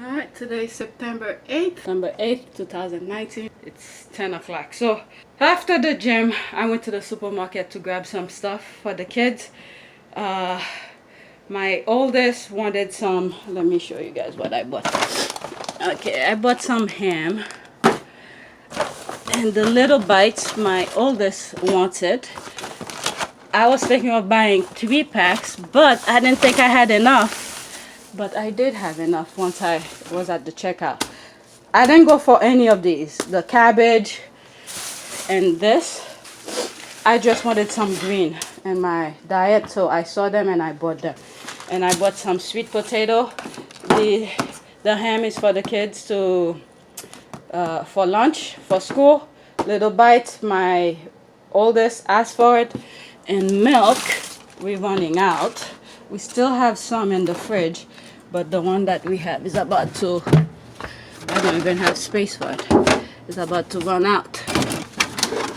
Alright, today is September 8th, 2019. It's 10 o'clock. So after the gym, I went to the supermarket to grab some stuff for the kids. My oldest wanted some, let me show you guys what I bought. Okay, I bought some ham. And the little bites, my oldest wanted. I was thinking of buying 3 packs, but I didn't think I had enough. But I did have enough once I was at the checkout. I didn't go for any of these. The cabbage and this. I just wanted some green in my diet, so I saw them and I bought them. And I bought some sweet potato. The ham is for the kids to for lunch, for school. Little bites, my oldest asked for it. And milk, we're running out. We still have some in the fridge, but the one that we have is about to, I don't even have space for it. It's about to run out.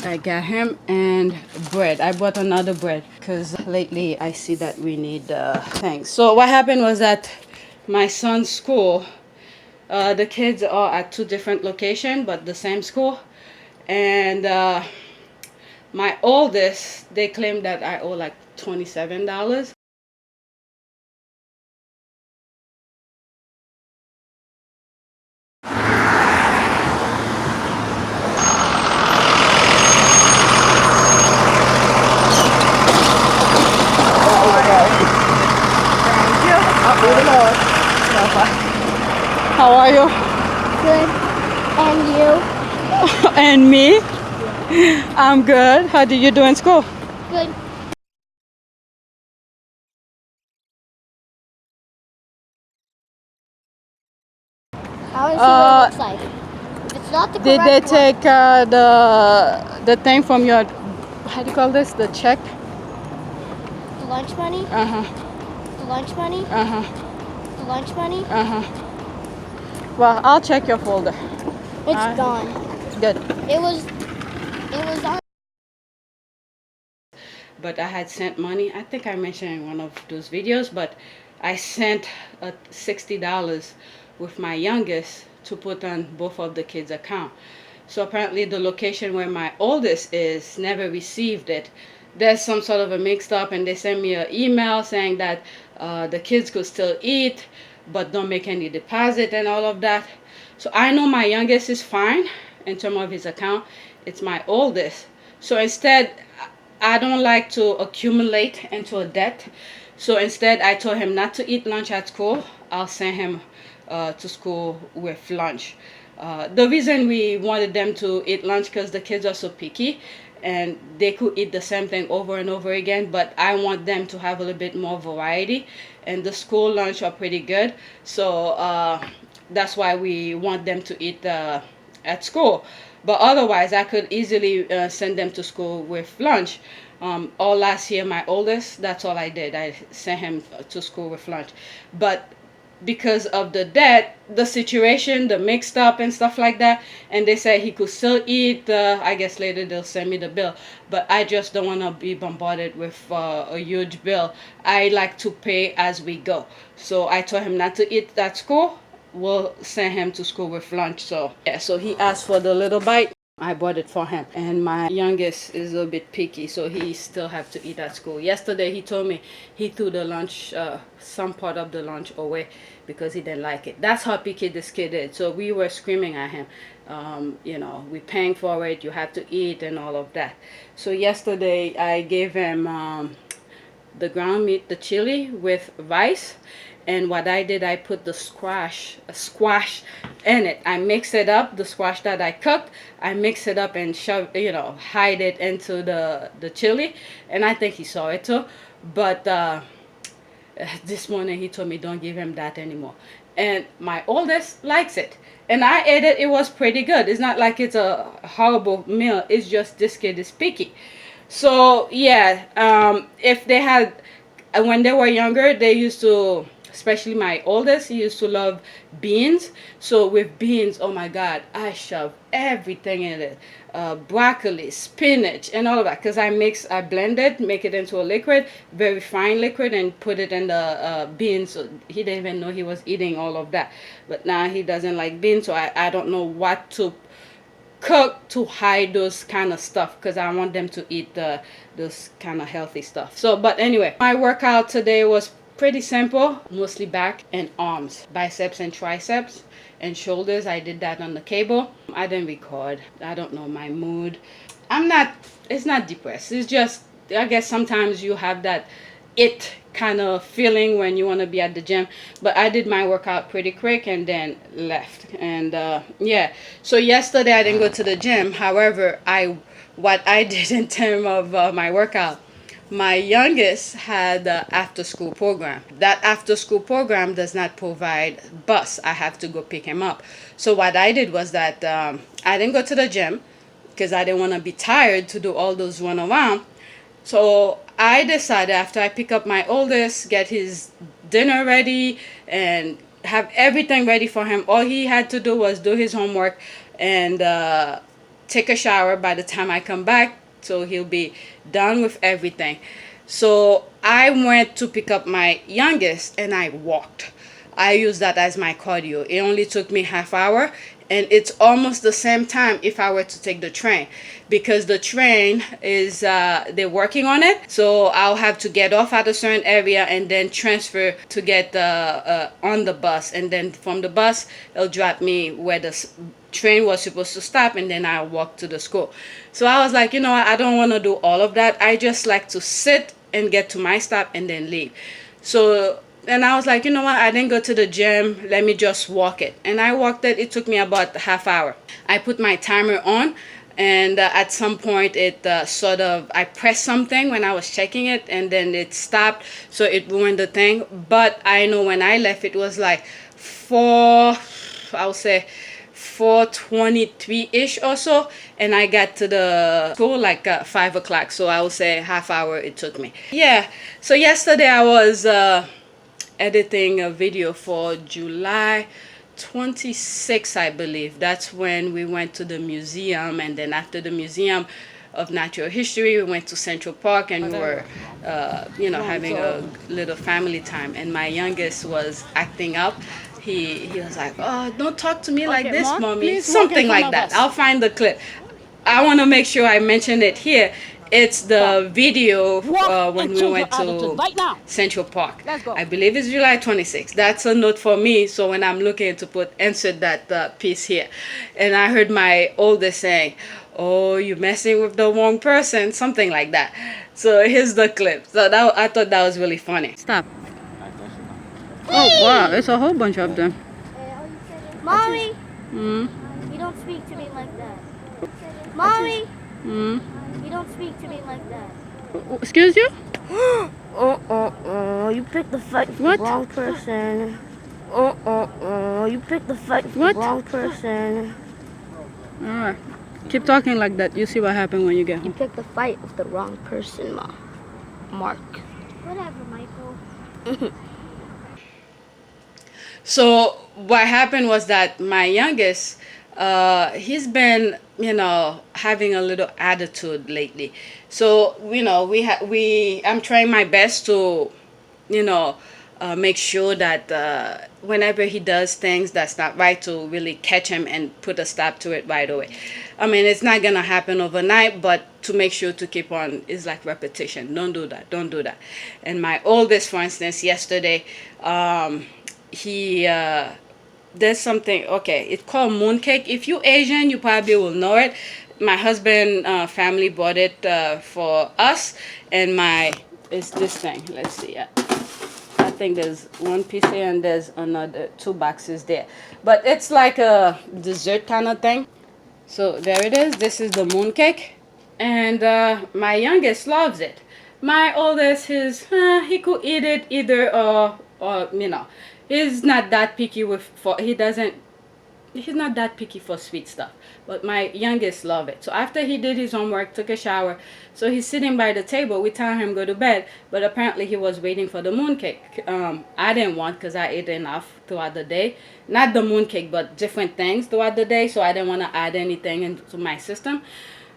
I got him and bread. I bought another bread because lately I see that we need things. So what happened was that my son's school, the kids are at 2 different locations, but the same school. And my oldest, they claim that I owe like $27. How are you? Good. And you? And me? I'm good. How did you do in school? Good. I want to see what it looks like. If it's not the correct Did they one, take the thing from your, how do you call this? The check? the lunch money, Uh-huh. the lunch money, Uh-huh. the lunch money, Uh-huh. Well, I'll check your folder. it's gone. Good. It was on. But I had sent money. I think I mentioned in one of those videos, but I sent $60 with my youngest to put on both of the kids' account. So apparently the location where my oldest is never received it. There's some sort of a mixed up, and they sent me an email saying that the kids could still eat, but don't make any deposit and all of that. So I know my youngest is fine in terms of his account. It's my oldest. So instead, I don't like to accumulate into a debt. So instead, I told him not to eat lunch at school. I'll send him to school with lunch. The reason we wanted them to eat lunch because the kids are so picky and they could eat the same thing over and over again, but I want them to have a little bit more variety, and the school lunch are pretty good. So that's why we want them to eat at school. But otherwise, I could easily send them to school with lunch. All last year, my oldest, that's all I did. I sent him to school with lunch. But because of the debt, the situation, the mixed up and stuff like that, and they said he could still eat. I guess later they'll send me the bill. But I just don't want to be bombarded with a huge bill. I like to pay as we go. So I told him not to eat at school. We'll send him to school with lunch. So yeah, so he asked for the little bite. I bought it for him. And my youngest is a little bit picky, so he still have to eat at school. Yesterday he told me he threw the lunch, some part of the lunch away because he didn't like it. That's how picky this kid is. So we were screaming at him, you know, we're paying for it, you have to eat and all of that. So yesterday I gave him the ground meat, the chili with rice. And what I did, I put the squash in it. I mix it up, the squash that I cooked, I mix it up and hide it into the chili. And I think he saw it too. But this morning he told me don't give him that anymore. And my oldest likes it. And I ate it, it was pretty good. It's not like it's a horrible meal. It's just this kid is picky. So yeah, if they had, when they were younger, they used to especially my oldest, he used to love beans. So with beans, oh my God, I shove everything in it. Broccoli, spinach, and all of that. Because I blend it, make it into a liquid, very fine liquid, and put it in the beans. So he didn't even know he was eating all of that. But now he doesn't like beans, so I don't know what to cook to hide those kind of stuff, because I want them to eat those kind of healthy stuff. So, but anyway, my workout today was pretty simple, mostly back and arms, biceps and triceps, and shoulders. I did that on the cable. I didn't record. I don't know, my mood. It's not depressed. It's just, I guess sometimes you have that kind of feeling when you want to be at the gym. But I did my workout pretty quick and then left. And yeah, so yesterday I didn't go to the gym. However, what I did in terms of my workout, my youngest had the after school program. That after school program does not provide bus. I have to go pick him up. So what I did was that I didn't go to the gym because I didn't want to be tired to do all those run around. So I decided, after I pick up my oldest, get his dinner ready and have everything ready for him. All he had to do was do his homework and take a shower by the time I come back. So he'll be done with everything. So I went to pick up my youngest and I walked. I used that as my cardio. It only took me half hour, and it's almost the same time if I were to take the train, because the train is they're working on it. So I'll have to get off at a certain area and then transfer to get on the bus, and then from the bus it'll drop me where the train was supposed to stop, and then I'll walk to the school. So I was like, you know what, I don't want to do all of that. I just like to sit and get to my stop and then leave. So and I was like, you know what, I didn't go to the gym, let me just walk it. And I walked it. It took me about a half hour. I put my timer on, and at some point it I pressed something when I was checking it, and then it stopped, so it ruined the thing. But I know when I left, it was like 4:23-ish or so, and I got to the school like 5 o'clock. So I would say half hour it took me. Yeah, so yesterday I was editing a video for July 26th, I believe. That's when we went to the museum, and then after the Museum of Natural History, we went to Central Park, and we were having a little family time. And my youngest was acting up. He was like, oh, don't talk to me like this, Mom, mommy. Something like that. I'll find the clip. I want to make sure I mention it here. It's the video when we went to Central Park. I believe it's July 26th. That's a note for me. So when I'm looking to insert that piece here. And I heard my oldest saying, oh, you're messing with the wrong person. Something like that. So here's the clip. So I thought that was really funny. Stop. Oh, wow. It's a whole bunch of them. Mommy, you don't speak to me like that. Mommy, you don't speak to me like that. Excuse you? You picked the fight with the wrong person. You picked the fight with the wrong person. Alright. Keep talking like that. You see what happened when you get home. You picked the fight with the wrong person, Ma. Mark. Whatever, Michael. So what happened was that my youngest, he's been, having a little attitude lately. So, I'm trying my best to, make sure that whenever he does things that's not right, to really catch him and put a stop to it right away. I mean, it's not going to happen overnight, but to make sure to keep on is like repetition. Don't do that. Don't do that. And my oldest, for instance, yesterday, there's something, it's called mooncake. If you're Asian, you probably will know it. My husband family bought it for us, and it's this thing. Let's see. I think there's one piece here and there's another 2 boxes there. But it's like a dessert kind of thing. So there it is. This is the mooncake, and my youngest loves it. My oldest, he could eat it either or he's not that picky he doesn't he's not that picky for sweet stuff, but my youngest love it. So after he did his homework, took a shower, so he's sitting by the table. We tell him go to bed, but apparently he was waiting for the mooncake. I didn't want, because I ate enough throughout the day, not the mooncake but different things throughout the day, so I didn't want to add anything into my system.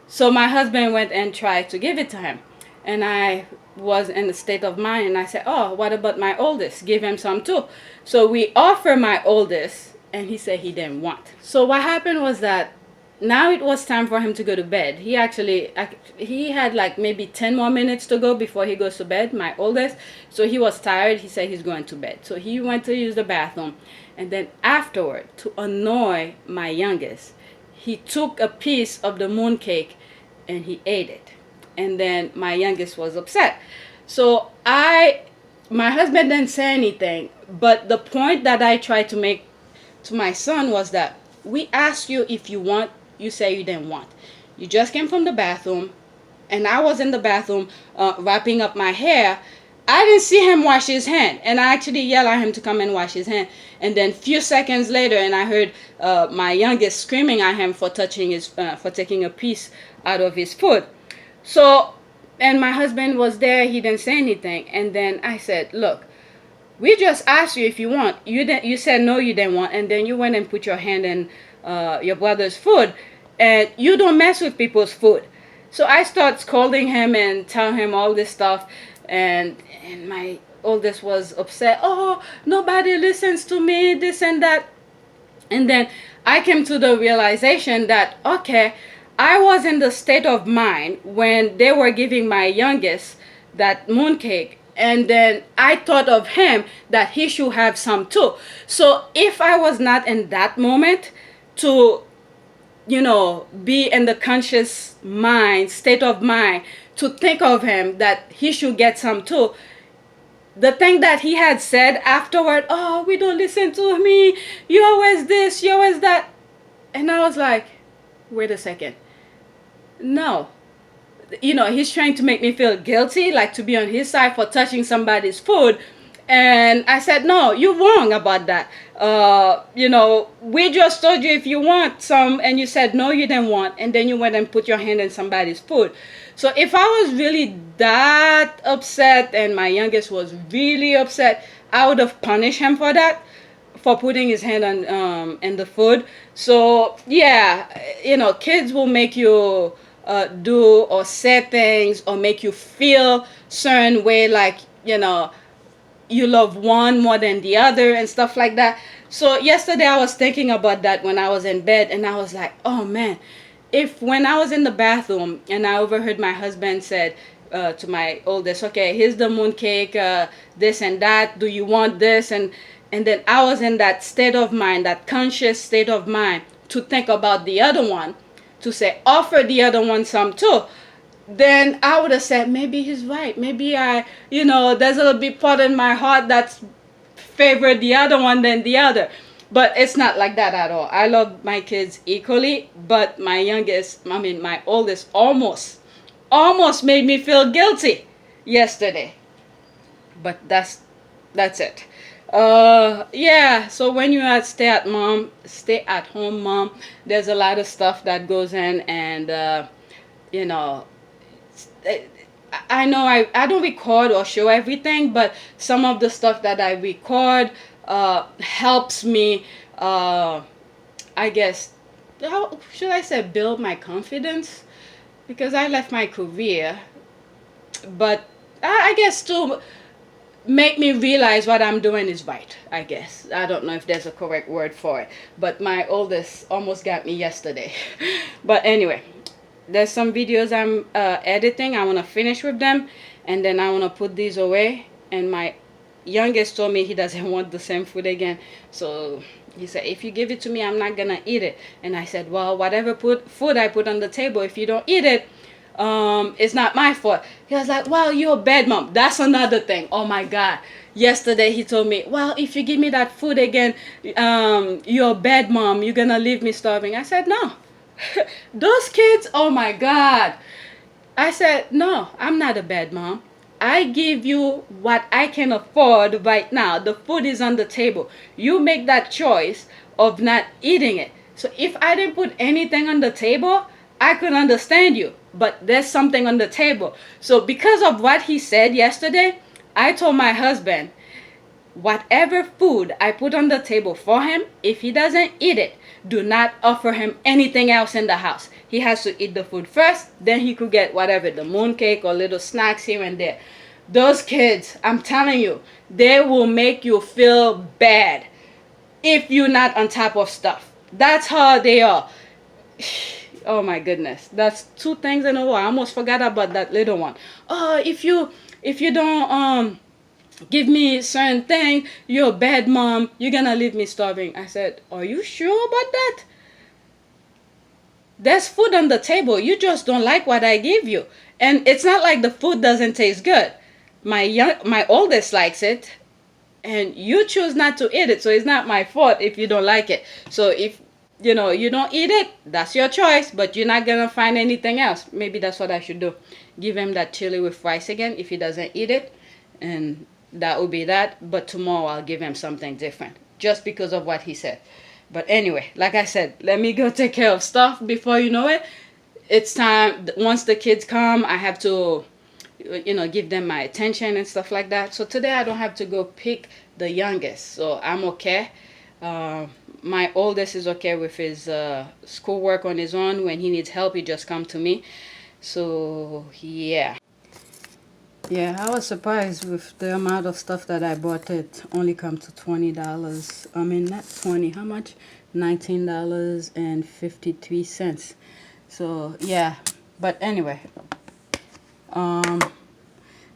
So my husband went and tried to give it to him, and I was in the state of mind, and I said, oh, what about my oldest? Give him some too. So we offer my oldest, and he said he didn't want. So what happened was that now it was time for him to go to bed. He had like maybe 10 more minutes to go before he goes to bed, my oldest. So he was tired. He said he's going to bed. So he went to use the bathroom, and then afterward, to annoy my youngest, he took a piece of the mooncake and he ate it. And then my youngest was upset. So my husband didn't say anything, but the point that I tried to make to my son was that we asked you if you want, you say you didn't want. You just came from the bathroom, and I was in the bathroom wrapping up my hair. I didn't see him wash his hand, and I actually yelled at him to come and wash his hand. And then few seconds later, and I heard my youngest screaming at him for taking a piece out of his food. So, and my husband was there. He didn't say anything. And then I said, look, we just asked you if you want. You said no, you didn't want, and then you went and put your hand in your brother's food, and you don't mess with people's food. So I start scolding him and telling him all this stuff, and my oldest was upset. Oh, nobody listens to me, this and that. And then I came to the realization that, okay, I was in the state of mind when they were giving my youngest that mooncake, and then I thought of him that he should have some too. So if I was not in that moment to, be in the conscious mind, state of mind, to think of him that he should get some too, the thing that he had said afterward, oh, we don't listen to me, you always this, you always that. And I was like, wait a second. No. He's trying to make me feel guilty, like to be on his side for touching somebody's food. And I said, no, you're wrong about that. We just told you if you want some, and you said no, you didn't want, and then you went and put your hand in somebody's food. So if I was really that upset and my youngest was really upset, I would have punished him for that, for putting his hand on in the food. So yeah, kids will make you do or say things or make you feel certain way, like you love one more than the other and stuff like that. So yesterday I was thinking about that when I was in bed, and I was like, oh man, if when I was in the bathroom and I overheard my husband said to my oldest, okay, here's the mooncake, this and that, do you want this? And then I was in that state of mind, that conscious state of mind, to think about the other one, to say, offer the other one some too, then I would have said, maybe he's right. Maybe there's a little bit part in my heart that's favored the other one than the other. But it's not like that at all. I love my kids equally, but my oldest almost made me feel guilty yesterday. But that's it. Yeah, so when you are stay at home mom, there's a lot of stuff that goes in, and I know I don't record or show everything, but some of the stuff that I record helps me, I guess, how should I say, build my confidence, because I left my career, but I guess to make me realize what I'm doing is right, I guess. I don't know if there's a correct word for it, but my oldest almost got me yesterday. But anyway, there's some videos I'm editing. I want to finish with them, and then I want to put these away. And my youngest told me he doesn't want the same food again, so he said, if you give it to me, I'm not gonna eat it. And I said, well, whatever food I put on the table, if you don't eat it, it's not my fault. He was like, well, you're a bad mom. That's another thing. Oh my God, yesterday he told me, well, if you give me that food again, you're a bad mom, you're gonna leave me starving. I said, no. Those kids, oh my God. I said, no, I'm not a bad mom. I give you what I can afford right now. The food is on the table. You make that choice of not eating it. So if I didn't put anything on the table, I could understand you. But there's something on the table. So because of what he said yesterday, I told my husband, whatever food I put on the table for him, if he doesn't eat it, do not offer him anything else in the house. He has to eat the food first, then he could get whatever, the mooncake or little snacks here and there. Those kids, I'm telling you, they will make you feel bad if you're not on top of stuff. That's how they are. Oh my goodness, that's two things in a row. I almost forgot about that little one. Oh, if you don't give me certain thing, you're a bad mom, you're gonna leave me starving. I said, are you sure about that? There's food on the table, you just don't like what I give you. And it's not like the food doesn't taste good. My oldest likes it, and you choose not to eat it, so it's not my fault if you don't like it. So if you don't eat it, that's your choice, but you're not gonna find anything else. Maybe that's what I should do, give him that chili with rice again if he doesn't eat it, and that would be that. But tomorrow I'll give him something different just because of what he said. But anyway, like I said, let me go take care of stuff before you know it. It's time. Once the kids come, I have to give them my attention and stuff like that. So today I don't have to go pick the youngest, so I'm okay. My oldest is okay with his schoolwork on his own. When he needs help, he just come to me. So yeah, I was surprised with the amount of stuff that I bought. It only come to $20. I mean, not 20, how much? $19.53. So yeah, but anyway,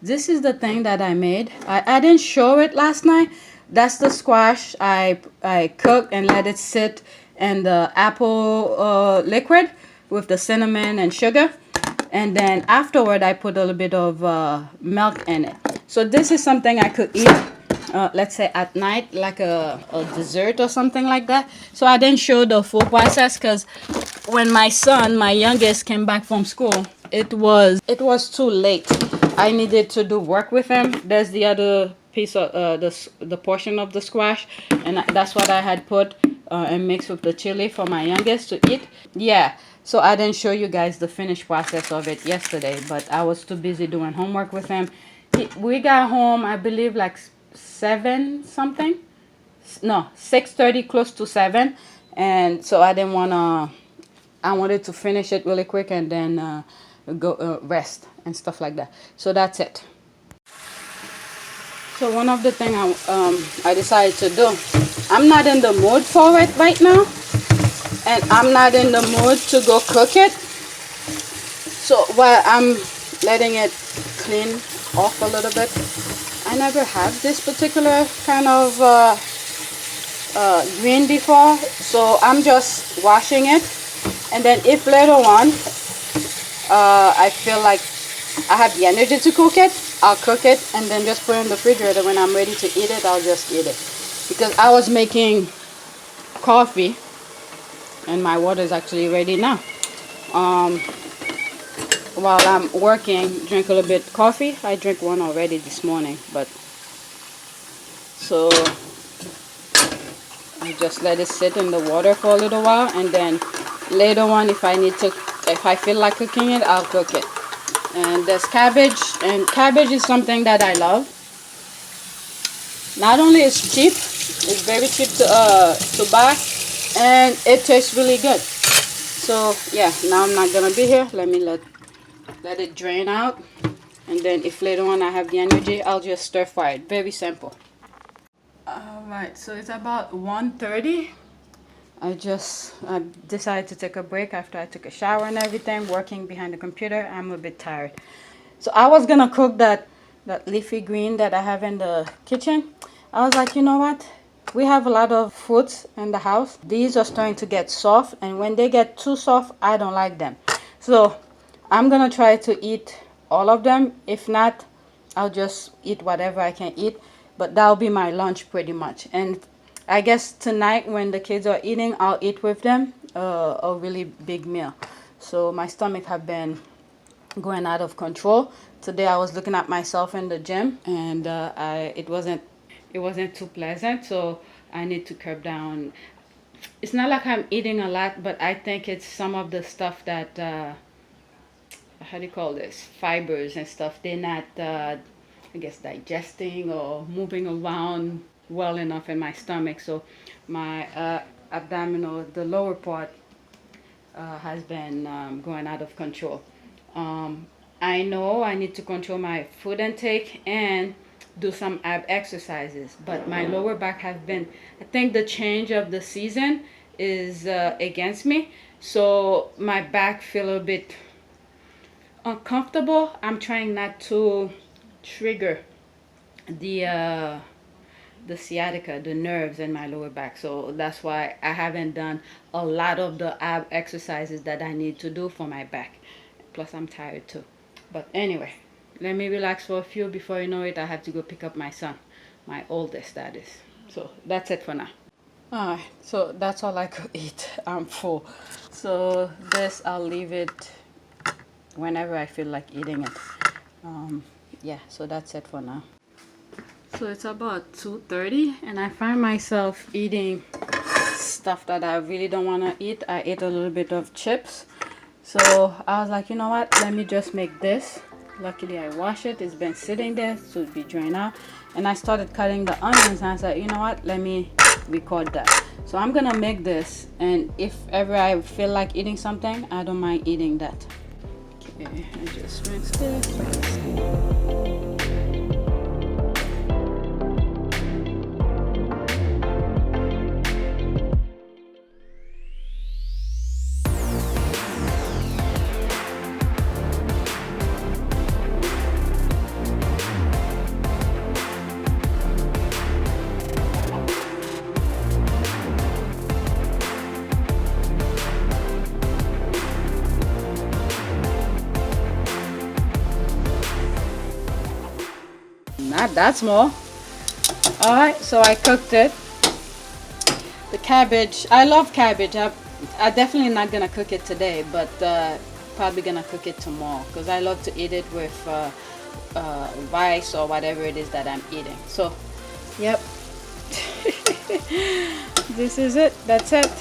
this is the thing that I made. I didn't show it last night. That's the squash I cooked and let it sit in the apple liquid with the cinnamon and sugar. And then afterward, I put a little bit of milk in it. So this is something I could eat, let's say at night, like a dessert or something like that. So I didn't show the full process because when my son, my youngest, came back from school, it was too late. I needed to do work with him. There's the other piece of the portion of the squash, and that's what I had put and mixed with the chili for my youngest to eat. Yeah, so I didn't show you guys the finished process of it yesterday, but I was too busy doing homework with him. We got home, I believe, like 7 something. No, 6:30, close to 7. And so I wanted to finish it really quick and then go rest and stuff like that. So that's it. So one of the things I decided to do, I'm not in the mood for it right now, and I'm not in the mood to go cook it. So while I'm letting it clean off a little bit, I never have this particular kind of green before, so I'm just washing it, and then if later on I feel like I have the energy to cook it, I'll cook it and then just put it in the refrigerator. When I'm ready to eat it, I'll just eat it. Because I was making coffee and my water is actually ready now. While I'm working, drink a little bit coffee. I drank one already this morning, but so I just let it sit in the water for a little while, and then later on, if I feel like cooking it, I'll cook it. And there's cabbage, and cabbage is something that I love. Not only is cheap, it's very cheap to buy, and it tastes really good. So yeah, now I'm not gonna be here. Let me let it drain out, and then if later on I have the energy, I'll just stir fry it. Very simple. Alright, so it's about 1:30. I decided to take a break after I took a shower and everything, working behind the computer. I'm a bit tired. So I was gonna cook that leafy green that I have in the kitchen. I was like, you know what? We have a lot of fruits in the house. These are starting to get soft, and when they get too soft, I don't like them. So I'm gonna try to eat all of them. If not, I'll just eat whatever I can eat. But that'll be my lunch pretty much. And I guess tonight when the kids are eating, I'll eat with them a really big meal. So my stomach have been going out of control today I was looking at myself in the gym, and it wasn't too pleasant, so I need to curb down. It's not like I'm eating a lot, but I think it's some of the stuff that how do you call this, fibers and stuff, they're not I guess digesting or moving around well enough in my stomach. So my abdominal, the lower part, has been going out of control. I know I need to control my food intake and do some ab exercises, but my lower back has been, I think the change of the season is against me, so my back feel a bit uncomfortable. I'm trying not to trigger the sciatica, the nerves in my lower back. So that's why I haven't done a lot of the ab exercises that I need to do for my back. Plus I'm tired too. But anyway, let me relax for a few. Before you know it, I have to go pick up my son, my oldest, that is. So that's it for now. Alright, so that's all I could eat. I'm full. So this, I'll leave it whenever I feel like eating it. Yeah, so that's it for now. So it's about 2:30 and I find myself eating stuff that I really don't want to eat. I ate a little bit of chips, so I was like, you know what, let me just make this. Luckily I washed it, it's been sitting there, so it'll be drained out. And I started cutting the onions and I said, you know what, let me record that. So I'm gonna make this, and if ever I feel like eating something, I don't mind eating that. Okay, I just rinse this. Not that small. All right, so I cooked it. The cabbage, I love cabbage. I definitely not gonna cook it today, but probably gonna cook it tomorrow because I love to eat it with rice or whatever it is that I'm eating. So yep. This is it. That's it.